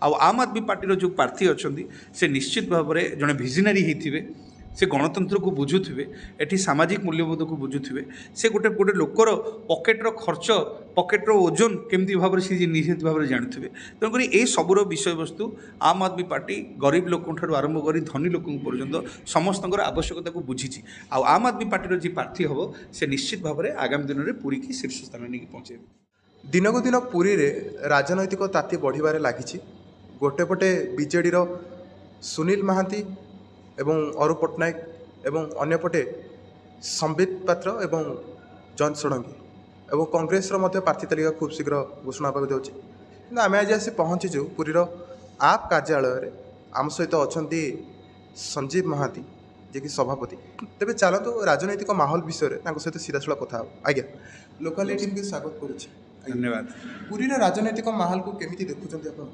आम आदमी पार्टी जो प्रार्थी अच्छा से निश्चित भाव में जड़े भिजनारी होते से गणतंत्र को बुझुवे एटी सामाजिक मूल्यबोध को बुझुवे से गोटे गोटे लोकर पकेट्र खर्च पकेट्र ओजन केमती भाव से निश्चित भाव में जानते तेणुक ये सबूर विषय वस्तु आम आदमी पार्टी गरीब लोक आरंभ कर धनी लोक पर्यंत समस्त आवश्यकता को बुझी आम आदमी पार्टी जी प्रार्थी हम से निश्चित भाव में आगामी दिन में पुरी की शीर्ष स्थान नहीं पहुँचे। दिनक दिन पुरी रे राजनैतिक ताती बढ़िबारे लागिछि। गोटे पटे बीजेडी सुनील महांती एवं अरू पट्टनायक एवं अन्यपटे संबित पात्र एवं जयंत षडंगी एवं कांग्रेस प्रार्थी तालिका खूब शीघ्र घोषणा होगा जाऊँगी। आम आज आसी पहुँचीचु पुरीर आप कार्यालय आम सहित अच्छा संजीव महांती जे कि सभापति। तेरे चलतु राजनैतिक माहौल विषय सहित सीधासला कथा आज्ञा लोकाल टीम के स्वागत करुच्छे। धन्यवाद। पुरीर राजनैतिक माहौल को केमिति देखुछन्ति आपण?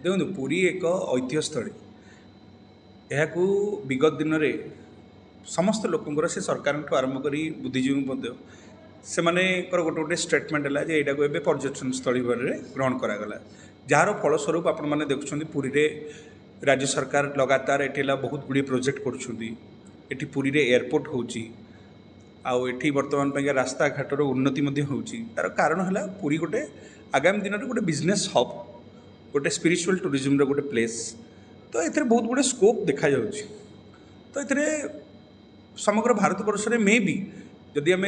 देखो पुरी एक ऐतिह्यस्थली यह विगत दिन में समस्त लोकंर से सरकार आरंभ कर बुद्धिजीवी से गोटे गोटे स्टेटमेंट है यहाँ को एवं पर्यटन स्थली भाव में ग्रहण करागला जार फलस्वरूप आपण मैंने देखुं पुरी रे राज्य सरकार लगातार ये बहुत गुड़ी प्रोजेक्ट कर पुरी रे एयरपोर्ट होती बर्तमान रास्ता घाटर उन्नति तार कारण है पुरी गोटे आगामी दिन में गोटे बिजनेस हब गोटे स्पिरिचुअल टूरिज्म गोटे प्लेस तो ये बहुत गुड़े स्कोप देखा जाऊँगी। तो ये समग्र भारत वर्ष में मे भी जदि आम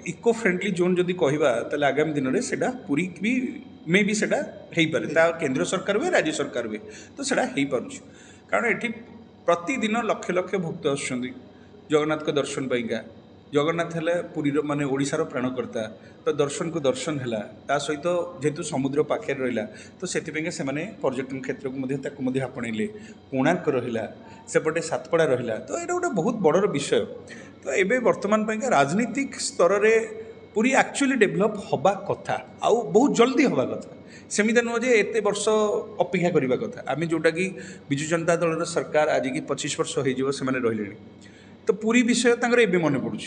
इको फ्रेंडली जोन जदि कहवा ताले आगामी दिन में सेटा पूरी भी मे भी सेटा हो पारे केंद्र सरकार हुए राज्य सरकार हुए तो सेटा हो पारुछ कारण ये प्रतिदिन लक्ष लक्ष भक्त आसुँच जगन्नाथ को दर्शन पाइका जगन्नाथ है पुरीर माने ओडिशार प्राणकर्ता तो दर्शन को दर्शन है ता सहित जेहेतु समुद्र पाखे रहा तो से पर्यटन क्षेत्र को आपणले कोणार्क रहा सेपटे सातपड़ा रहा तो ये गोटे बहुत बड़र विषय। तो ये बर्तमान राजनीतिक स्तर में पूरी एक्चुअली डेभलप हवा कथा आउ बहुत जल्दी हवा कथा सेमिता नुह जे एत वर्ष अपेक्षा करने कथा आम जोटा कि विजु जनता दल सरकार आज की 25 वर्ष हो रही तो पूरी विषय ए मन पड़ू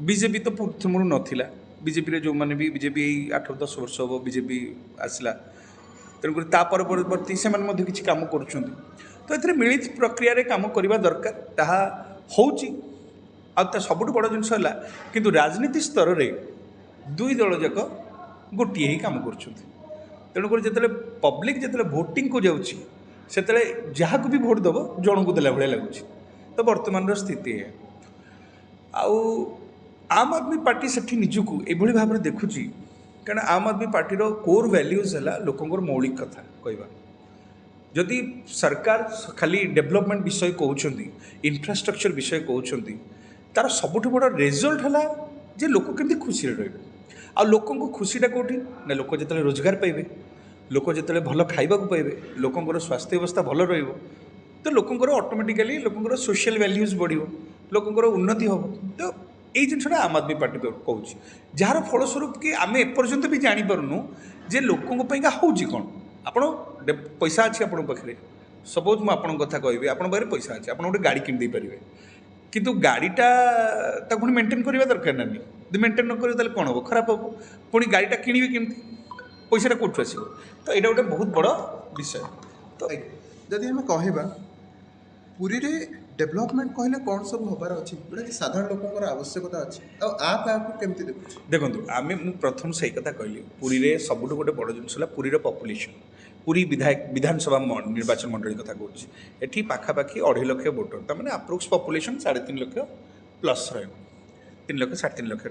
बीजेपी तो प्रथम नाला बीजेपी जो मैंने भी बीजेपी 8-10 वर्ष हम बीजेपी आसला तेणुक परवर्ती से किसी कम कर तो ये मिलित प्रक्रिया कम करने दरकार ताहा होची सबुठ बड़ जिनस कि राजनीति स्तर में दुई दल जाक गोटे ही कम कर जिते पब्लिक जिते भोटिंग को जाऊँगी से जहाँ को भी भोट दब जन को देला भाया लगुच तो वर्तमान स्थिति है आउ आम आदमी पार्टी से निजक ये भाव में देखुची कारण आम आदमी पार्टी कोर वैल्यूज है लोकंर मौलिक कथा कहवा जदि सरकार खाली डेवलपमेंट विषय कहते इंफ्रास्ट्रक्चर विषय कहते तार सबुठ बड़ रिजल्ट है जे लोक केमती खुशी रे आ लोक खुशीटा कौटी ना लोक जो रोजगार पाइबे लोक जो भल खाइबा पाइबे लोकंर स्वास्थ्य अवस्था भल रहिबो तो लोकंर ऑटोमेटिकली लोकंर सोशल वैल्यूज बढ़िबो लोकंर उन्नति हम तो यही जिनसा आम आदमी पार्टी कहूँ जार फलस्वरूप कि आम एपर्यंत भी जापरूँ जे लोकों हूँ कौन आप पैसा अच्छे आप पाखे सपोज मुझे कथा कहि आप पैसा अच्छे आप गोटे गाड़ी किन पारे किंतु गाड़ीटा पुणी मेंटेन करवा दरकार ना नहीं मेंटेन न करें कौन हम खराब हम पुणी गाड़ीटा किणवे केमती पैसा कौटू आस तो यहाँ गोटे बहुत बड़ विषय। तो जदि आम कहवा पुरी रे डेवलपमेंट कहले कौन सब हबार अच्छी जोटा कि साधारण लोकंर आवश्यकता अच्छी आप केमती देखुछ देखो आम प्रथम से कथा कहली पुरी रे सबुठ गोटे बड़ जिनस पुरीर पपुलेसन पुरी विधानसभा निर्वाचन मंडली कथा कहूँ ये पाखापाखि 2.5 लाख भोटर तमें अप्रोक्स पपुलेसन 3.5 लाख प्लस रही 3 लाख 3.5 लाख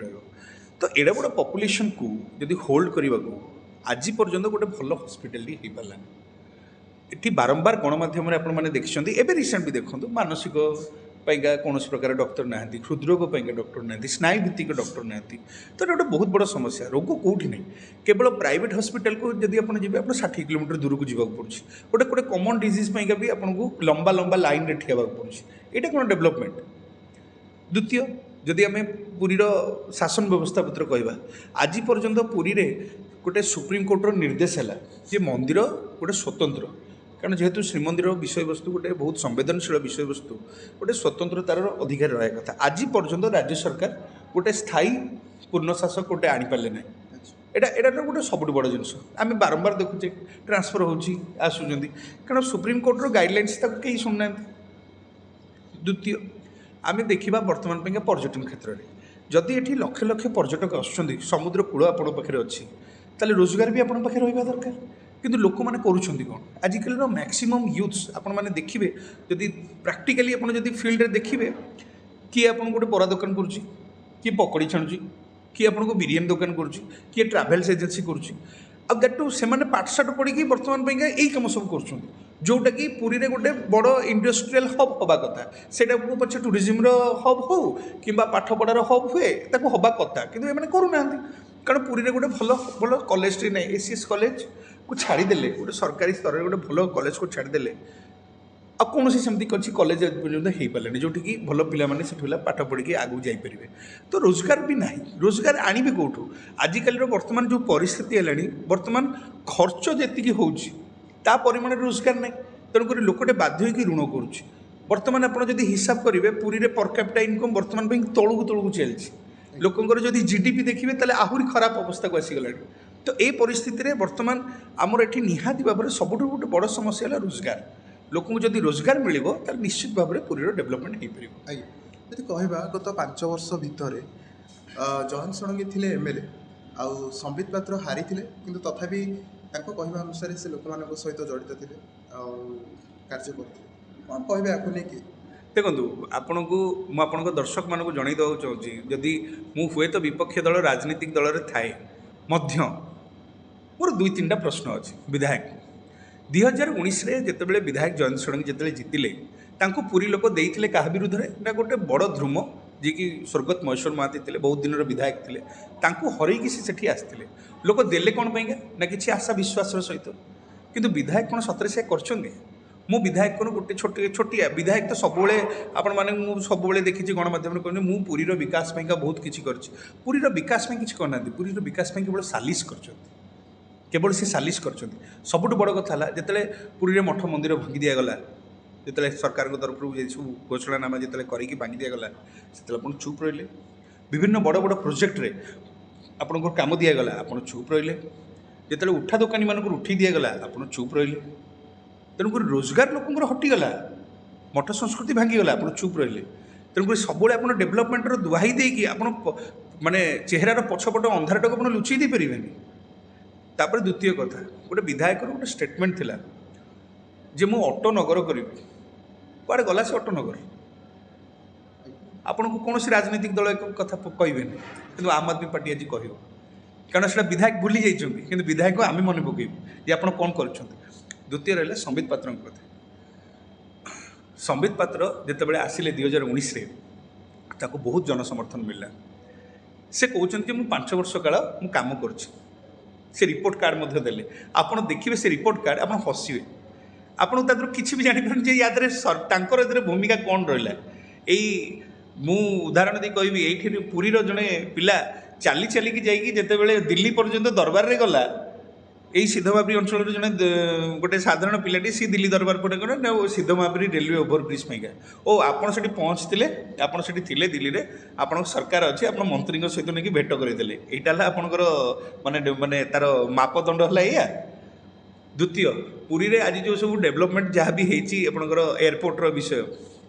तो एडा बड़ पपुलेसन को जदि होल्ड करने को आज पर्यंत गोटे भल हस्पिटाल हो पारानी ये बारंबार गणमाध्यम आपने देखते एवं रिसेंट भी देखो मानसिक कौन प्रकार डॉक्टर ना हृदरोग डॉक्टर ना स्नायु भित्तिक डॉक्टर ना तो गोटे बहुत बड़ समस्या रोग कौटी नहीं केवल प्राइवेट हॉस्पिटल को जब आप जी आप 60 किलोमीटर दूर को जावाक पड़े गोटे गोटे कॉमन डिजीज भी आपको लंबा लंबा लाइन रे ठिया पड़े यहाँ कौन डेवलपमेंट। द्वितीय जदि आम पुरीर शासन व्यवस्था पत्र कहवा आज पर्यंत पुरी रे गोटे सुप्रीमकोर्टर निर्देश है जे मंदिर गोटे स्वतंत्र कारण जेहेतु श्रीमंदिर विषय वस्तु गोटे बहुत संवेदनशील विषय वस्तु गोटे स्वतंत्रतार अधिकार रहा कथा आज पर्यंत राज्य सरकार गोटे स्थायी पूर्ण शासक गोटे आनीपारे ना এটা এটা ଗୋଟେ ସବୁଠୁ ବଡ଼ ଜିନିଷ ଆମେ ବାରମ୍ବାର ଦେଖୁଛେ ଟ୍ରାନ୍ସଫର ହେଉଛି ଆସୁଛନ୍ତି କାରଣ ସୁପ୍ରିମକୋର୍ଟର ଗାଇଡ଼ଲାଇନ୍ସ ତାକୁ କେହି ଶୁଣୁନାହାନ୍ତି। ଦ୍ୱିତୀୟ ଆମେ ଦେଖିବା ବର୍ତ୍ତମାନ ପାଇଁକା ପର୍ଯ୍ୟଟନ କ୍ଷେତ୍ରରେ ଯଦି ଏଠି ଲକ୍ଷ ଲକ୍ଷ ପର୍ଯ୍ୟଟକ ଆସୁଛନ୍ତି ସମୁଦ୍ର କୂଳ ଆପଣଙ୍କ ପାଖରେ ଅଛି ତାହେଲେ ରୋଜଗାର ବି ଆପଣଙ୍କ ପାଖରେ ରହିବା ଦରକାର। କିନ୍ତୁ ଲୋକମାନେ କରୁଛନ୍ତି କ'ଣ ଆଜିକାଲିର ମ୍ୟାକ୍ସିମମ୍ ୟୁଥ୍ସ ଆପଣମାନେ ଦେଖିବେ ଯଦି ପ୍ରାକ୍ଟିକାଲି ଆପଣ ଯଦି ଫିଲ୍ଡରେ ଦେଖିବେ କିଏ ଆପଣଙ୍କୁ ଗୋଟେ ବରା ଦୋକାନ କରୁଛି କିଏ ପକୋଡ଼ି ଛାଣୁଛି କିଏ ଆପଣଙ୍କୁ ବିରିୟାନୀ ଦୋକାନ କରୁଛି କିଏ ଟ୍ରାଭେଲ୍ସ ଏଜେନ୍ସି କରୁଛି ଆଉ ଦ୍ୟାଟୁ ସେମାନେ ପାଠଶାଠ ପଢ଼ିକି ବର୍ତ୍ତମାନ ପାଇଁକା ଏଇ କାମ ସବୁ କରୁଛନ୍ତି ଯେଉଁଟାକି ପୁରୀରେ ଗୋଟେ ବଡ଼ ଇଣ୍ଡଷ୍ଟ୍ରିଆଲ ହବ୍ ହେବା କଥା ସେଇଟାକୁ ପଛେ ଟୁରିଜିମର ହବ୍ ହେଉ କିମ୍ବା ପାଠପଢ଼ାର ହବ୍ ହୁଏ ତାକୁ ହେବା କଥା କିନ୍ତୁ ଏମାନେ କରୁନାହାନ୍ତି କାରଣ ପୁରୀରେ ଗୋଟେ ଭଲ ଭଲ କଲେଜଟି ନାହିଁ ଏସିଏସ୍ କଲେଜକୁ ଛାଡ଼ିଦେଲେ ଗୋଟେ ସରକାରୀ ସ୍ତରରେ ଗୋଟେ ଭଲ କଲେଜକୁ ଛାଡ଼ିଦେଲେ ଆଉ କୌଣସି ସେମିତି କିଛି କଲେଜ ଆଜି ପର୍ଯ୍ୟନ୍ତ ହେଇପାରିଲାନି ଯେଉଁଠିକି ଭଲ ପିଲାମାନେ ସେଠି ହେଲା ପାଠ ପଢ଼ିକି ଆଗକୁ ଯାଇପାରିବେ। ତ ରୋଜଗାର ବି ନାହିଁ ରୋଜଗାର ଆଣିବେ କେଉଁଠୁ ଆଜିକାଲିର ବର୍ତ୍ତମାନ ଯେଉଁ ପରିସ୍ଥିତି ହେଲାଣି ବର୍ତ୍ତମାନ ଖର୍ଚ୍ଚ ଯେତିକି ହେଉଛି ତା ପରିମାଣରେ ରୋଜଗାର ନାହିଁ ତେଣୁକରି ଲୋକଟେ ବାଧ୍ୟ ହୋଇକି ଋଣ କରୁଛି। ବର୍ତ୍ତମାନ ଆପଣ ଯଦି ହିସାବ କରିବେ ପୁରୀରେ ପର୍ କ୍ୟାପିଟା ଇନକମ୍ ବର୍ତ୍ତମାନ ପାଇଁ ତଳକୁ ତଳକୁ ଚାଲିଛି ଲୋକଙ୍କର ଯଦି ଜିଡିପି ଦେଖିବେ ତାହେଲେ ଆହୁରି ଖରାପ ଅବସ୍ଥାକୁ ଆସିଗଲାଣି। ତ ଏ ପରିସ୍ଥିତିରେ ବର୍ତ୍ତମାନ ଆମର ଏଠି ନିହାତି ଭାବରେ ସବୁଠୁ ଗୋଟେ ବଡ଼ ସମସ୍ୟା ହେଲା ରୋଜଗାର। ଲୋକଙ୍କୁ ଯଦି ରୋଜଗାର ମିଳିବ ତାହେଲେ ନିଶ୍ଚିତ ଭାବରେ ପୁରୀର ଡେଭଲପମେଣ୍ଟ ହେଇପାରିବ। ଆଜ୍ଞା ଯଦି କହିବା ଗତ 5 ବର୍ଷ ଭିତରେ ଜୟନ୍ତ ଷଡ଼ଙ୍ଗୀ ଥିଲେ ଏମଏଲଏ ଆଉ ସମ୍ବିତ ପାତ୍ର ହାରିଥିଲେ କିନ୍ତୁ ତଥାପି ତାଙ୍କ କହିବା ଅନୁସାରେ ସେ ଲୋକମାନଙ୍କ ସହିତ ଜଡ଼ିତ ଥିଲେ ଆଉ କାର୍ଯ୍ୟ କରୁଥିଲେ କ'ଣ କହିବେ ଆକୁ ନେଇକି? ଦେଖନ୍ତୁ ଆପଣଙ୍କୁ ମୁଁ ଆପଣଙ୍କ ଦର୍ଶକମାନଙ୍କୁ ଜଣାଇ ଦେବାକୁ ଚାହୁଁଛି ଯଦି ମୁଁ ହୁଏତ ବିପକ୍ଷ ଦଳ ରାଜନୈତିକ ଦଳରେ ଥାଏ ମଧ୍ୟ ମୋର 2-3ଟା ପ୍ରଶ୍ନ ଅଛି ବିଧାୟକ 2019ରେ ଯେତେବେଳେ ବିଧାୟକ ଜୟନ୍ତ ଷଡ଼ଙ୍ଗୀ ଯେତେବେଳେ ଜିତିଲେ ତାଙ୍କୁ ପୁରୀ ଲୋକ ଦେଇଥିଲେ କାହା ବିରୁଦ୍ଧରେ ନା ଗୋଟେ ବଡ଼ ଧ୍ରୁମ ଯିଏକି ସ୍ୱର୍ଗତ ମହେଶ୍ୱର ମହାନ୍ତି ଥିଲେ ବହୁତ ଦିନର ବିଧାୟକ ଥିଲେ ତାଙ୍କୁ ହରେଇକି ସେ ସେଠି ଆସିଥିଲେ ଲୋକ ଦେଲେ କ'ଣ ପାଇଁକା ନା କିଛି ଆଶା ବିଶ୍ୱାସର ସହିତ କିନ୍ତୁ ବିଧାୟକ କ'ଣ ସତରେ ସେ କରିଛନ୍ତି? ମୁଁ ବିଧାୟକର ଗୋଟେ ଛୋଟିଆ ବିଧାୟକ ତ ସବୁବେଳେ ଆପଣମାନେ ମୁଁ ସବୁବେଳେ ଦେଖିଛି ଗଣମାଧ୍ୟମରେ କହିଲେ ମୁଁ ପୁରୀର ବିକାଶ ପାଇଁକା ବହୁତ କିଛି କରିଛି ପୁରୀର ବିକାଶ ପାଇଁ କିଛି କରିନାହାନ୍ତି ପୁରୀର ବିକାଶ ପାଇଁ କେବଳ ସାଲିସ କରିଛନ୍ତି କେବଳ ସେ ସାଲିସ କରିଛନ୍ତି। ସବୁଠୁ ବଡ଼ କଥା ହେଲା ଯେତେବେଳେ ପୁରୀରେ ମଠ ମନ୍ଦିର ଭାଙ୍ଗି ଦିଆଗଲା ଯେତେବେଳେ ସରକାରଙ୍କ ତରଫରୁ ଏସବୁ ଘୋଷଣାନାମା ଯେତେବେଳେ କରିକି ଭାଙ୍ଗି ଦିଆଗଲା ସେତେବେଳେ ଆପଣ ଚୁପ୍ ରହିଲେ। ବିଭିନ୍ନ ବଡ଼ ବଡ଼ ପ୍ରୋଜେକ୍ଟରେ ଆପଣଙ୍କର କାମ ଦିଆଗଲା ଆପଣ ଚୁପ୍ ରହିଲେ। ଯେତେବେଳେ ଉଠା ଦୋକାନୀମାନଙ୍କର ଉଠାଇ ଦିଆଗଲା ଆପଣ ଚୁପ୍ ରହିଲେ। ତେଣୁକରି ରୋଜଗାର ଲୋକଙ୍କର ହଟିଗଲା ମଠ ସଂସ୍କୃତି ଭାଙ୍ଗିଗଲା ଆପଣ ଚୁପ୍ ରହିଲେ। ତେଣୁକରି ସବୁବେଳେ ଆପଣ ଡେଭଲପମେଣ୍ଟର ଦୁହାଇ ଦେଇକି ଆପଣ ମାନେ ଚେହେରାର ପଛପଟ ଅନ୍ଧାରଟାକୁ ଆପଣ ଲୁଚେଇ ଦେଇପାରିବେନି। ତାପରେ ଦ୍ୱିତୀୟ କଥା ଗୋଟେ ବିଧାୟକର ଗୋଟେ ଷ୍ଟେଟମେଣ୍ଟ ଥିଲା ଯେ ମୁଁ ଅଟୋ ନଗର କରିବି କୁଆଡ଼େ ଗଲା ସେ ଅଟୋ ନଗର ଆପଣଙ୍କୁ କୌଣସି ରାଜନୈତିକ ଦଳ ଏକ କଥା କହିବେନି କିନ୍ତୁ ଆମ୍ ଆଦମୀ ପାର୍ଟି ଆଜି କହିବ କାରଣ ସେଇଟା ବିଧାୟକ ଭୁଲି ଯାଇଛନ୍ତି କିନ୍ତୁ ବିଧାୟକ ଆମେ ମନେ ପକାଇବୁ ଯେ ଆପଣ କ'ଣ କରୁଛନ୍ତି। ଦ୍ୱିତୀୟ ରହିଲା ସମ୍ବିତ ପାତ୍ରଙ୍କ କଥା ସମ୍ବିତ ପାତ୍ର ଯେତେବେଳେ ଆସିଲେ 2019ରେ ତାକୁ ବହୁତ ଜନସମର୍ଥନ ମିଳିଲା ସେ କହୁଛନ୍ତି ଯେ ମୁଁ 5 ବର୍ଷ କାଳ ମୁଁ କାମ କରୁଛି ସେ ରିପୋର୍ଟ କାର୍ଡ଼ ମଧ୍ୟ ଦେଲେ ଆପଣ ଦେଖିବେ ସେ ରିପୋର୍ଟ କାର୍ଡ଼ ଆପଣ ହସିବେ ଆପଣ ତା ଦେହରୁ କିଛି ବି ଜାଣିପାରୁନି ଯେ ୟା ଦେହରେ ତାଙ୍କର ଏଥିରେ ଭୂମିକା କ'ଣ ରହିଲା। ଏଇ ମୁଁ ଉଦାହରଣ ଦେଇ କହିବି ଏଇଠି ପୁରୀର ଜଣେ ପିଲା ଚାଲି ଚାଲିକି ଯାଇକି ଯେତେବେଳେ ଦିଲ୍ଲୀ ପର୍ଯ୍ୟନ୍ତ ଦରବାରରେ ଗଲା ଏଇ ସିଦ୍ଧମାବରୀ ଅଞ୍ଚଳର ଜଣେ ଗୋଟେ ସାଧାରଣ ପିଲାଟି ସେ ଦିଲ୍ଲୀ ଦରବାର ପଟେ ଗଲେ ନା ସିଦ୍ଧମାବରୀ ରେଲୱେ ଓଭରବ୍ରିଜ୍ ପାଇଁକା ଓ ଆପଣ ସେଠି ପହଞ୍ଚିଥିଲେ ଆପଣ ସେଠି ଥିଲେ ଦିଲ୍ଲୀରେ ଆପଣଙ୍କ ସରକାର ଅଛି ଆପଣ ମନ୍ତ୍ରୀଙ୍କ ସହିତ ନେଇକି ଭେଟ କରିଦେଲେ ଏଇଟା ହେଲା ଆପଣଙ୍କର ମାନେ ତାର ମାପଦଣ୍ଡ ହେଲା ଏଇଆ। ଦ୍ୱିତୀୟ ପୁରୀରେ ଆଜି ଯେଉଁ ସବୁ ଡେଭଲପମେଣ୍ଟ ଯାହା ବି ହେଇଛି ଆପଣଙ୍କର ଏୟାରପୋର୍ଟର ବିଷୟ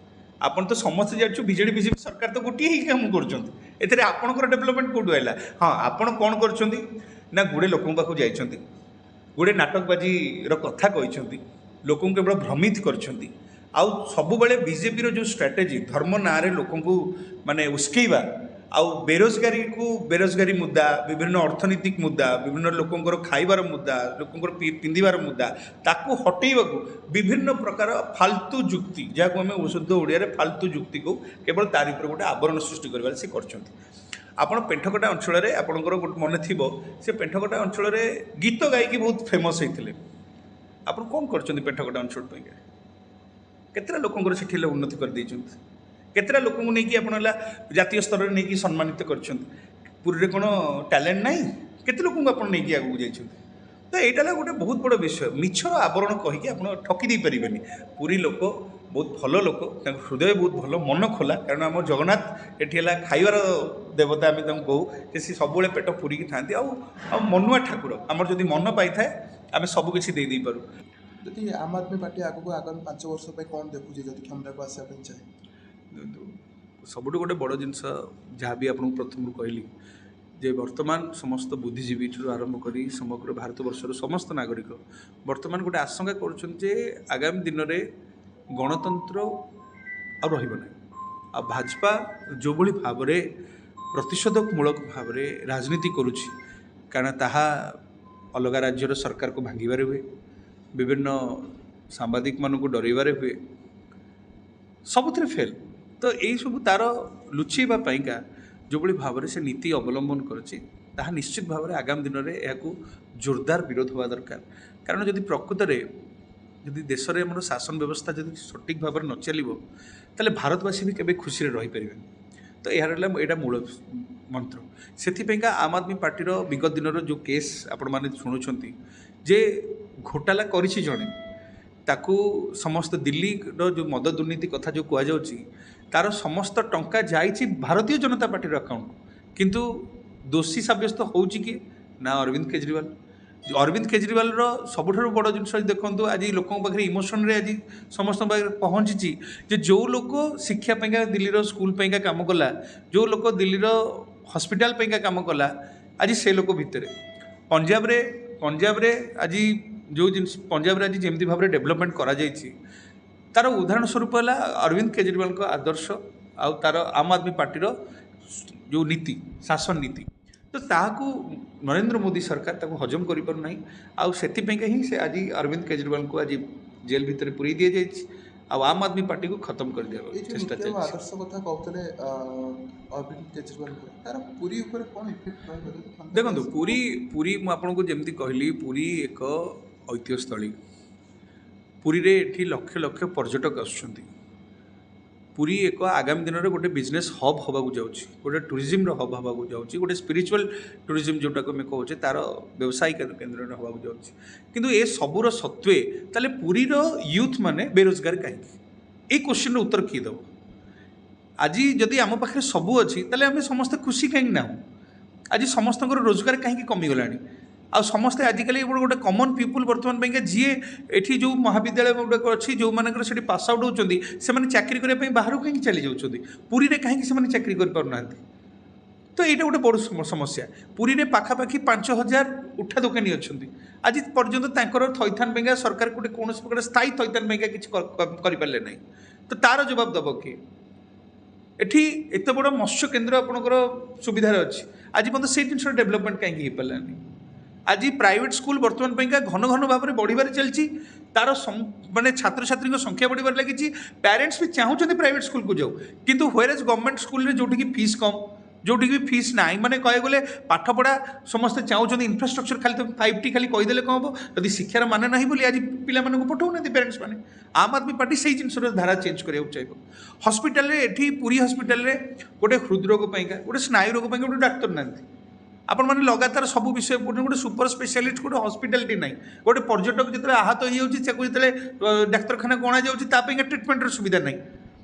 ଆପଣ ତ ସମସ୍ତେ ଜାଣିଛୁ ବିଜେଡ଼ି ବିଜେପି ସରକାର ତ ଗୋଟିଏ ହେଇକି କାମ କରୁଛନ୍ତି ଏଥିରେ ଆପଣଙ୍କର ଡେଭଲପମେଣ୍ଟ କେଉଁଠୁ ହେଲା। ହଁ ଆପଣ କ'ଣ କରୁଛନ୍ତି ନା ଗୁଡ଼େ ଲୋକଙ୍କ ପାଖକୁ ଯାଇଛନ୍ତି ଗୁଡ଼େ ନାଟକବାଜିର କଥା କହିଛନ୍ତି ଲୋକଙ୍କୁ କେବଳ ଭ୍ରମିତ କରିଛନ୍ତି ଆଉ ସବୁବେଳେ ବିଜେପିର ଯେଉଁ ଷ୍ଟ୍ରାଟେଜି ଧର୍ମ ନାଁରେ ଲୋକଙ୍କୁ ମାନେ ଉସ୍କେଇବା ଆଉ ବେରୋଜଗାରୀ ମୁଦ୍ଦା ବିଭିନ୍ନ ଅର୍ଥନୈତିକ ମୁଦ୍ଦା ବିଭିନ୍ନ ଲୋକଙ୍କର ଖାଇବାର ମୁଦ୍ଦା ଲୋକଙ୍କର ପିନ୍ଧିବାର ମୁଦ୍ଦା ତାକୁ ହଟେଇବାକୁ ବିଭିନ୍ନ ପ୍ରକାର ଫାଲତୁ ଯୁକ୍ତି ଯାହାକୁ ଆମେ ଶୁଦ୍ଧ ଓଡ଼ିଆରେ ଫାଲତୁ ଯୁକ୍ତି କହୁ କେବଳ ତାରି ଉପରେ ଗୋଟେ ଆବରଣ ସୃଷ୍ଟି କରିବାରେ ସେ କରିଛନ୍ତି। ଆପଣ ପେଣ୍ଠକଟା ଅଞ୍ଚଳରେ ଆପଣଙ୍କର ଗୋଟେ ମନେ ଥିବ ସେ ପେଣ୍ଠକଟା ଅଞ୍ଚଳରେ ଗୀତ ଗାଇକି ବହୁତ ଫେମସ୍ ହେଇଥିଲେ ଆପଣ କ'ଣ କରିଛନ୍ତି ପେଣ୍ଠକଟା ଅଞ୍ଚଳ ପାଇଁକା କେତେଟା ଲୋକଙ୍କର ସେଠି ହେଲେ ଉନ୍ନତି କରିଦେଇଛନ୍ତି କେତେଟା ଲୋକଙ୍କୁ ନେଇକି ଆପଣ ହେଲା ଜାତୀୟ ସ୍ତରରେ ନେଇକି ସମ୍ମାନିତ କରିଛନ୍ତି। ପୁରୀରେ କ'ଣ ଟ୍ୟାଲେଣ୍ଟ ନାହିଁ କେତେ ଲୋକଙ୍କୁ ଆପଣ ନେଇକି ଆଗକୁ ଯାଇଛନ୍ତି। ତ ଏଇଟା ହେଲା ଗୋଟେ ବହୁତ ବଡ଼ ବିଷୟ ମିଛର ଆବରଣ କହିକି ଆପଣ ଠକି ଦେଇପାରିବେନି। ପୁରୀ ଲୋକ ବହୁତ ଭଲ ଲୋକ, ତାଙ୍କ ହୃଦୟ ବହୁତ ଭଲ, ମନ ଖୋଲା। କାରଣ ଆମ ଜଗନ୍ନାଥ ଏଠି ହେଲା ଖାଇବାର ଦେବତା, ଆମେ ତାଙ୍କୁ କହୁ ଯେ ସେ ସବୁବେଳେ ପେଟ ପୁରିକି ଥାନ୍ତି। ଆଉ ମନୁଆ ଠାକୁର, ଆମର ଯଦି ମନ ପାଇଥାଏ ଆମେ ସବୁ କିଛି ଦେଇପାରୁ। ଯଦି ଆମ୍ ଆଦମୀ ପାର୍ଟି ଆଗକୁ ଆଗାମୀ 5 ବର୍ଷ ପାଇଁ କ'ଣ ଦେଖୁଛି ଯଦି କ୍ଷମତାକୁ ଆସିବା ପାଇଁ ଚାହେଁ? ସବୁଠୁ ଗୋଟେ ବଡ଼ ଜିନିଷ ଯାହା ବି ଆପଣଙ୍କୁ ପ୍ରଥମରୁ କହିଲି ଯେ ବର୍ତ୍ତମାନ ସମସ୍ତ ବୁଦ୍ଧିଜୀବୀଠାରୁ ଆରମ୍ଭ କରି ସମଗ୍ର ଭାରତବର୍ଷର ସମସ୍ତ ନାଗରିକ ବର୍ତ୍ତମାନ ଗୋଟେ ଆଶଙ୍କା କରୁଛନ୍ତି ଯେ ଆଗାମୀ ଦିନରେ ଗଣତନ୍ତ୍ର ଆଉ ରହିବ ନାହିଁ। ଆଉ ଭାଜପା ଯେଉଁଭଳି ଭାବରେ ପ୍ରତିଶୋଧମୂଳକ ଭାବରେ ରାଜନୀତି କରୁଛି, କାରଣ ତାହା ଅଲଗା ରାଜ୍ୟର ସରକାରକୁ ଭାଙ୍ଗିବାରେ ହୁଏ, ବିଭିନ୍ନ ସାମ୍ବାଦିକମାନଙ୍କୁ ଡରାଇବାରେ ହୁଏ, ସବୁଥିରେ ଫେଲ୍। ତ ଏଇସବୁ ତା'ର ଲୁଚେଇବା ପାଇଁକା ଯେଉଁଭଳି ଭାବରେ ସେ ନୀତି ଅବଲମ୍ବନ କରୁଛି, ତାହା ନିଶ୍ଚିତ ଭାବରେ ଆଗାମୀ ଦିନରେ ଏହାକୁ ଜୋରଦାର ବିରୋଧ ହେବା ଦରକାର। କାରଣ ଯଦି ପ୍ରକୃତରେ ଯଦି ଦେଶରେ ଆମର ଶାସନ ବ୍ୟବସ୍ଥା ଯଦି ସଠିକ୍ ଭାବରେ ନ ଚାଲିବ, ତାହେଲେ ଭାରତବାସୀ ବି କେବେ ଖୁସିରେ ରହିପାରିବେନି। ତ ଏହାର ହେଲା ଏଇଟା ମୂଳ ମନ୍ତ୍ର। ସେଥିପାଇଁକା ଆମ୍ ଆଦମୀ ପାର୍ଟିର ବିଗତ ଦିନର ଯେଉଁ କେସ୍ ଆପଣମାନେ ଶୁଣୁଛନ୍ତି ଯେ ଘୋଟାଲା କରିଛି ଜଣେ, ତାକୁ ସମସ୍ତ ଦିଲ୍ଲୀର ଯେଉଁ ମଦ ଦୁର୍ନୀତି କଥା ଯେଉଁ କୁହାଯାଉଛି, ତା'ର ସମସ୍ତ ଟଙ୍କା ଯାଇଛି ଭାରତୀୟ ଜନତା ପାର୍ଟିର ଆକାଉଣ୍ଟ, କିନ୍ତୁ ଦୋଷୀ ସାବ୍ୟସ୍ତ ହେଉଛି କିଏ ନା ଅରବିନ୍ଦ କେଜରିୱାଲ। ଅରବିନ୍ଦ କେଜରିୱାଲର ସବୁଠାରୁ ବଡ଼ ଜିନିଷ ଦେଖନ୍ତୁ, ଆଜି ଲୋକଙ୍କ ପାଖରେ ଇମୋସନରେ ଆଜି ସମସ୍ତଙ୍କ ପାଖରେ ପହଞ୍ଚିଛି ଯେ ଯେଉଁ ଲୋକ ଶିକ୍ଷା ପାଇଁକା ଦିଲ୍ଲୀର ସ୍କୁଲ ପାଇଁକା କାମ କଲା, ଯେଉଁ ଲୋକ ଦିଲ୍ଲୀର ହସ୍ପିଟାଲ ପାଇଁକା କାମ କଲା, ଆଜି ସେ ଲୋକ ଭିତରେ ପଞ୍ଜାବରେ ଆଜି ଯେଉଁ ଜିନିଷ ପଞ୍ଜାବରେ ଆଜି ଯେମିତି ଭାବରେ ଡେଭଲପମେଣ୍ଟ କରାଯାଇଛି, ତା'ର ଉଦାହରଣ ସ୍ୱରୂପ ହେଲା ଅରବିନ୍ଦ କେଜରିୱାଲଙ୍କ ଆଦର୍ଶ ଆଉ ତା'ର ଆମ୍ ଆଦମୀ ପାର୍ଟିର ଯେଉଁ ନୀତି, ଶାସନ ନୀତି। ତ ତାହାକୁ ନରେନ୍ଦ୍ର ମୋଦି ସରକାର ତାକୁ ହଜମ କରିପାରୁନାହିଁ। ଆଉ ସେଥିପାଇଁକା ହିଁ ସେ ଆଜି ଅରବିନ୍ଦ କେଜରିୱାଲଙ୍କୁ ଆଜି ଜେଲ୍ ଭିତରେ ପୁରେଇ ଦିଆଯାଇଛି ଆଉ ଆମ୍ ଆଦମୀ ପାର୍ଟିକୁ ଖତମ କରିଦେବାକୁ ଚେଷ୍ଟା ଚାଲିଛି। ଆଦର୍ଶ କଥା କହୁଥିଲେ ଅରବିନ୍ଦ କେଜରିୱାଲଙ୍କ, ତାର ପୁରୀ ଉପରେ କ'ଣ ଇଫେକ୍ଟ ରହିବ? ଦେଖନ୍ତୁ, ପୁରୀ ମୁଁ ଆପଣଙ୍କୁ ଯେମିତି କହିଲି, ପୁରୀ ଏକ ଐତିହ୍ୟସ୍ଥଳୀ। ପୁରୀରେ ଏଠି ଲକ୍ଷ ଲକ୍ଷ ପର୍ଯ୍ୟଟକ ଆସୁଛନ୍ତି। ପୁରୀ ଏକ ଆଗାମୀ ଦିନରେ ଗୋଟେ ବିଜନେସ୍ ହବ୍ ହେବାକୁ ଯାଉଛି, ଗୋଟେ ଟୁରିଜିମ୍ର ହବ୍ ହେବାକୁ ଯାଉଛି, ଗୋଟେ ସ୍ପିରିଚୁଆଲ୍ ଟୁରିଜିମ୍ ଯେଉଁଟାକୁ ଆମେ କହୁଛେ ତା'ର ବ୍ୟବସାୟିକ କେନ୍ଦ୍ରରେ ହେବାକୁ ଯାଉଛି। କିନ୍ତୁ ଏ ସବୁର ସତ୍ତ୍ୱେ ତାହେଲେ ପୁରୀର ୟୁଥ୍ ମାନେ ବେରୋଜଗାର କାହିଁକି? ଏଇ କୋଶ୍ଚିନ୍ର ଉତ୍ତର କିଏ ଦେବ? ଆଜି ଯଦି ଆମ ପାଖରେ ସବୁ ଅଛି, ତାହେଲେ ଆମେ ସମସ୍ତେ ଖୁସି କାହିଁକି ନାହୁଁ? ଆଜି ସମସ୍ତଙ୍କର ରୋଜଗାର କାହିଁକି କମିଗଲାଣି? ଆଉ ସମସ୍ତେ ଆଜିକାଲି ଗୋଟେ କମନ୍ ପିପୁଲ୍ ବର୍ତ୍ତମାନ ପାଇଁକା ଯିଏ ଏଠି ଯେଉଁ ମହାବିଦ୍ୟାଳୟ ଗୁଡ଼ାକ ଅଛି, ଯେଉଁମାନଙ୍କର ସେଠି ପାସ୍ ଆଉଟ୍ ହେଉଛନ୍ତି, ସେମାନେ ଚାକିରି କରିବା ପାଇଁ ବାହାରକୁ କାହିଁକି ଚାଲି ଯାଉଛନ୍ତି? ପୁରୀରେ କାହିଁକି ସେମାନେ ଚାକିରି କରିପାରୁନାହାନ୍ତି? ତ ଏଇଟା ଗୋଟେ ବଡ଼ ସମସ୍ୟା। ପୁରୀରେ ପାଖାପାଖି 5,000 ଉଠା ଦୋକାନୀ ଅଛନ୍ତି। ଆଜି ପର୍ଯ୍ୟନ୍ତ ତାଙ୍କର ଥଇଥାନ ପାଇଁକା ସରକାର କୌଣସି ପ୍ରକାର ସ୍ଥାୟୀ ଥଇଥାନ ପାଇଁକା କିଛି କରିପାରିଲେ ନାହିଁ। ତ ତା'ର ଜବାବ ଦେବ କିଏ? ଏଠି ଏତେ ବଡ଼ ମତ୍ସ୍ୟ କେନ୍ଦ୍ର ଆପଣଙ୍କର ସୁବିଧାରେ ଅଛି, ଆଜି ପର୍ଯ୍ୟନ୍ତ ସେଇ ଜିନିଷର ଡେଭଲପମେଣ୍ଟ କାହିଁକି ହେଇପାରିଲାନି? ଆଜି ପ୍ରାଇଭେଟ୍ ସ୍କୁଲ ବର୍ତ୍ତମାନ ପାଇଁକା ଘନ ଘନ ଭାବରେ ବଢ଼ିବାରେ ଚାଲିଛି, ତା'ର ମାନେ ଛାତ୍ରଛାତ୍ରୀଙ୍କ ସଂଖ୍ୟା ବଢ଼ିବାରେ ଲାଗିଛି। ପ୍ୟାରେଣ୍ଟସ୍ ବି ଚାହୁଁଛନ୍ତି ପ୍ରାଇଭେଟ୍ ସ୍କୁଲକୁ ଯାଉ, କିନ୍ତୁ ହ୍ୱେରେଜ୍ ଗଭର୍ଣ୍ଣମେଣ୍ଟ ସ୍କୁଲରେ ଯେଉଁଠିକି ଫିସ୍ କମ୍, ଯେଉଁଠିକି ବି ଫିସ୍ ନାହିଁ, ମାନେ କହିବାକୁ ଗଲେ ପାଠପଢ଼ା ସମସ୍ତେ ଚାହୁଁଛନ୍ତି, ଇନଫ୍ରାଷ୍ଟ୍ରକ୍ଚର ଖାଲି 5T ଖାଲି କହିଦେଲେ କ'ଣ ହେବ? ଯଦି ଶିକ୍ଷାର ମାନେ ନାହିଁ ବୋଲି ଆଜି ପିଲାମାନଙ୍କୁ ପଠାଉନାହାନ୍ତି ପ୍ୟାରେଣ୍ଟସ୍ ମାନେ। ଆମ୍ ଆଦମୀ ପାର୍ଟି ସେଇ ଜିନିଷର ଧାରା ଚେଞ୍ଜ କରିବାକୁ ଚାହିଁବ। ହସ୍ପିଟାଲରେ ଏଠି ପୁରୀ ହସ୍ପିଟାଲରେ ଗୋଟେ ହୃଦରୋଗ ପାଇଁକା, ଗୋଟେ ସ୍ନାୟୁ ରୋଗ ପାଇଁକା ଗୋଟେ ଡାକ୍ତର ନାହାନ୍ତି। ଆପଣମାନେ ଲଗାତାର ସବୁ ବିଷୟ ଗୋଟେ ସୁପର ସ୍ପେଶାଲିଷ୍ଟ ଗୋଟେ ହସ୍ପିଟାଲଟି ନାହିଁ। ଗୋଟେ ପର୍ଯ୍ୟଟକ ଯେତେବେଳେ ଆହତ ହେଇଯାଉଛି, ତାକୁ ଯେତେବେଳେ ଡାକ୍ତରଖାନାକୁ ଅଣାଯାଉଛି, ତା ପାଇଁକା ଟ୍ରିଟମେଣ୍ଟର ସୁବିଧା ନାହିଁ।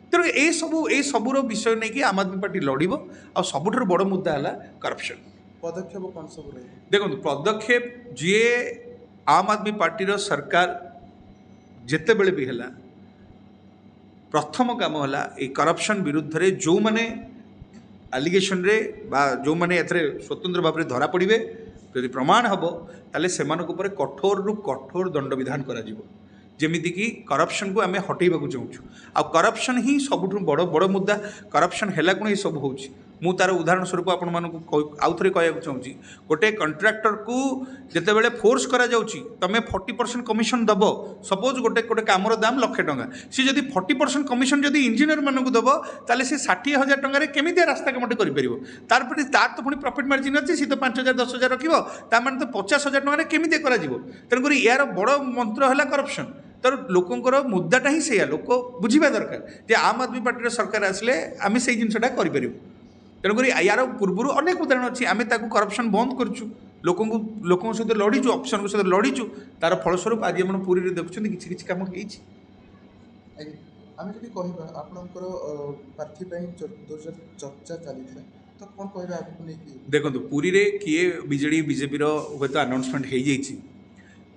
ତେଣୁ ଏସବୁର ବିଷୟ ନେଇକି ଆମ୍ ଆଦମୀ ପାର୍ଟି ଲଢ଼ିବ। ଆଉ ସବୁଠାରୁ ବଡ଼ ମୁଦ୍ଦା ହେଲା କରପ୍ସନ୍। ପଦକ୍ଷେପ କ'ଣ ସବୁ ରହିବ? ଦେଖନ୍ତୁ, ପଦକ୍ଷେପ ଯିଏ ଆମ୍ ଆଦମୀ ପାର୍ଟିର ସରକାର ଯେତେବେଳେ ବି ହେଲା, ପ୍ରଥମ କାମ ହେଲା ଏଇ କରପ୍ସନ୍ ବିରୁଦ୍ଧରେ ଯେଉଁମାନେ ଆଲିଗେସନ୍ରେ ବା ଯେଉଁମାନେ ଏଥିରେ ସ୍ୱତନ୍ତ୍ର ଭାବରେ ଧରା ପଡ଼ିବେ, ଯଦି ପ୍ରମାଣ ହେବ, ତାହେଲେ ସେମାନଙ୍କ ଉପରେ କଠୋରରୁ କଠୋର ଦଣ୍ଡ ବିଧାନ କରାଯିବ। ଯେମିତିକି କରପ୍ସନ୍କୁ ଆମେ ହଟେଇବାକୁ ଚାହୁଁଛୁ। ଆଉ କରପ୍ସନ୍ ହିଁ ସବୁଠୁ ବଡ଼ ମୁଦ୍ଦା। କରପ୍ସନ୍ ହେଲା କ'ଣ ଏସବୁ ହେଉଛି? ମୁଁ ତା'ର ଉଦାହରଣ ସ୍ୱରୂପ ଆପଣମାନଙ୍କୁ ଆଉ ଥରେ କହିବାକୁ ଚାହୁଁଛି, ଗୋଟେ କଣ୍ଟ୍ରାକ୍ଟରକୁ ଯେତେବେଳେ ଫୋର୍ସ କରାଯାଉଛି, ତୁମେ 40% କମିଶନ୍ ଦେବ। ସପୋଜ୍ ଗୋଟେ କାମର ଦାମ 1,00,000 ଟଙ୍କା, ସେ ଯଦି 40% କମିଶନ୍ ଯଦି ଇଞ୍ଜିନିୟରମାନଙ୍କୁ ଦେବ, ତାହେଲେ ସେ 60,000 ଟଙ୍କାରେ କେମିତି ରାସ୍ତା କାମଟେ କରିପାରିବ? ତାର ତ ପୁଣି ପ୍ରଫିଟ୍ ମାର୍ଜିନ୍ ଅଛି, ସେ ତ 5,000 10,000 ରଖିବ, ତା'ମାନେ ତ 50,000 ଟଙ୍କାରେ କେମିତି କରାଯିବ? ତେଣୁକରି ଏହାର ବଡ଼ ମନ୍ତ୍ର ହେଲା କରପ୍ସନ୍। ତେଣୁ ଲୋକଙ୍କର ମୁଦ୍ଦାଟା ହିଁ ସେଇଆ, ଲୋକ ବୁଝିବା ଦରକାର ଯେ ଆମ୍ ଆଦମୀ ପାର୍ଟିର ସରକାର ଆସିଲେ ଆମେ ସେଇ ଜିନିଷଟା କରିପାରିବୁ। ତେଣୁକରି ୟାର ପୂର୍ବରୁ ଅନେକ ଉଦାହରଣ ଅଛି, ଆମେ ତାକୁ କରପ୍ସନ୍ ବନ୍ଦ କରିଛୁ, ଲୋକଙ୍କ ସହିତ ଲଢ଼ିଛୁ, ଅଫିସରଙ୍କ ସହିତ ଲଢ଼ିଛୁ। ତା'ର ଫଳସ୍ୱରୂପ ଆଜି ଆପଣ ପୁରୀରେ ଦେଖୁଛନ୍ତି କିଛି କାମ ହେଇଛି। ଆଜ୍ଞା, ଆମେ ଯଦି କହିବା ଆପଣଙ୍କର ପ୍ରାର୍ଥୀ ପାଇଁ ଯୋଉ ଚର୍ଚ୍ଚା ଚାଲିଥିଲା ତ କ'ଣ କହିବା ଆଗକୁ ନେଇକି? ଦେଖନ୍ତୁ ପୁରୀରେ କିଏ ବିଜେଡ଼ି ବିଜେପିର ହୁଏତ ଆନାଉନ୍ସମେଣ୍ଟ ହେଇଯାଇଛି।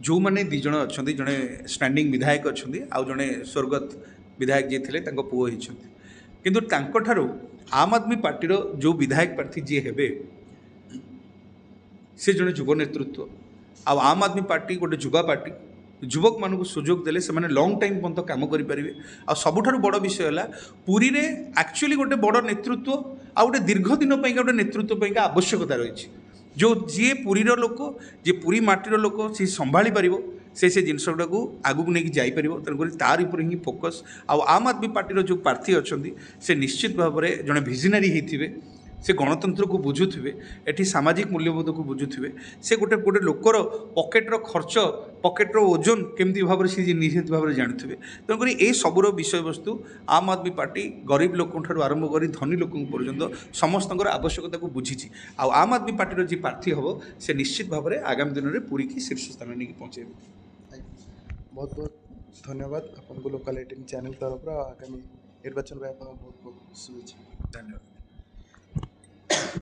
ଯେଉଁମାନେ ଦୁଇ ଜଣ ଅଛନ୍ତି, ଜଣେ ଷ୍ଟାଣ୍ଡିଂ ବିଧାୟକ ଅଛନ୍ତି, ଆଉ ଜଣେ ସ୍ୱର୍ଗତ ବିଧାୟକ ଯିଏ ଥିଲେ ତାଙ୍କ ପୁଅ ହେଇଛନ୍ତି। କିନ୍ତୁ ତାଙ୍କଠାରୁ ଆମ୍ ଆଦମୀ ପାର୍ଟିର ଯେଉଁ ବିଧାୟକ ପ୍ରାର୍ଥୀ ଯିଏ ହେବେ ସେ ଜଣେ ଯୁବ ନେତୃତ୍ୱ। ଆଉ ଆମ୍ ଆଦମୀ ପାର୍ଟି ଗୋଟେ ଯୁବା ପାର୍ଟି, ଯୁବକମାନଙ୍କୁ ସୁଯୋଗ ଦେଲେ ସେମାନେ ଲଙ୍ଗ୍ ଟାଇମ୍ ପର୍ଯ୍ୟନ୍ତ କାମ କରିପାରିବେ। ଆଉ ସବୁଠାରୁ ବଡ଼ ବିଷୟ ହେଲା ପୁରୀରେ ଆକ୍ଚୁଆଲି ଗୋଟେ ବଡ଼ ନେତୃତ୍ୱ ଆଉ ଗୋଟେ ଦୀର୍ଘ ଦିନ ପାଇଁକା ଗୋଟେ ନେତୃତ୍ୱ ପାଇଁକା ଆବଶ୍ୟକତା ରହିଛି। ଯେଉଁ ଯିଏ ପୁରୀର ଲୋକ, ଯିଏ ପୁରୀ ମାଟିର ଲୋକ, ସିଏ ସମ୍ଭାଳି ପାରିବ, ସେ ଜିନିଷଟାକୁ ଆଗକୁ ନେଇକି ଯାଇପାରିବ। ତେଣୁକରି ତାରି ଉପରେ ହିଁ ଫୋକସ୍। ଆଉ ଆମ୍ ଆଦମୀ ପାର୍ଟିର ଯେଉଁ ପ୍ରାର୍ଥୀ ଅଛନ୍ତି ସେ ନିଶ୍ଚିତ ଭାବରେ ଜଣେ ଭିଜନାରୀ ହେଇଥିବେ। ସେ ଗଣତନ୍ତ୍ରକୁ ବୁଝୁଥିବେ, ଏଠି ସାମାଜିକ ମୂଲ୍ୟବୋଧକୁ ବୁଝୁଥିବେ। ସେ ଗୋଟେ ଗୋଟେ ଲୋକର ପକେଟ୍ର ଖର୍ଚ୍ଚ, ପକେଟ୍ର ଓଜନ କେମିତି ଭାବରେ ସେ ନିଶ୍ଚିତ ଭାବରେ ଜାଣୁଥିବେ। ତେଣୁକରି ଏ ସବୁର ବିଷୟବସ୍ତୁ ଆମ୍ ଆଦମୀ ପାର୍ଟି ଗରିବ ଲୋକଙ୍କଠାରୁ ଆରମ୍ଭ କରି ଧନୀ ଲୋକଙ୍କ ପର୍ଯ୍ୟନ୍ତ ସମସ୍ତଙ୍କର ଆବଶ୍ୟକତାକୁ ବୁଝିଛି। ଆଉ ଆମ୍ ଆଦମୀ ପାର୍ଟିର ଯିଏ ପ୍ରାର୍ଥୀ ହେବ ସେ ନିଶ୍ଚିତ ଭାବରେ ଆଗାମୀ ଦିନରେ ପୁରୀକି ଶୀର୍ଷ ସ୍ଥାନରେ ନେଇକି ପହଞ୍ଚାଇବ। ବହୁତ ବହୁତ ଧନ୍ୟବାଦ ଆପଣଙ୍କୁ ଲୋକାଲ୍ 18 ଚ୍ୟାନେଲ୍ ତରଫରୁ। ଆଗାମୀ ନିର୍ବାଚନ ପାଇଁ ଆପଣଙ୍କୁ ବହୁତ ବହୁତ ଶୁଭେଚ୍ଛା। ଧନ୍ୟବାଦ।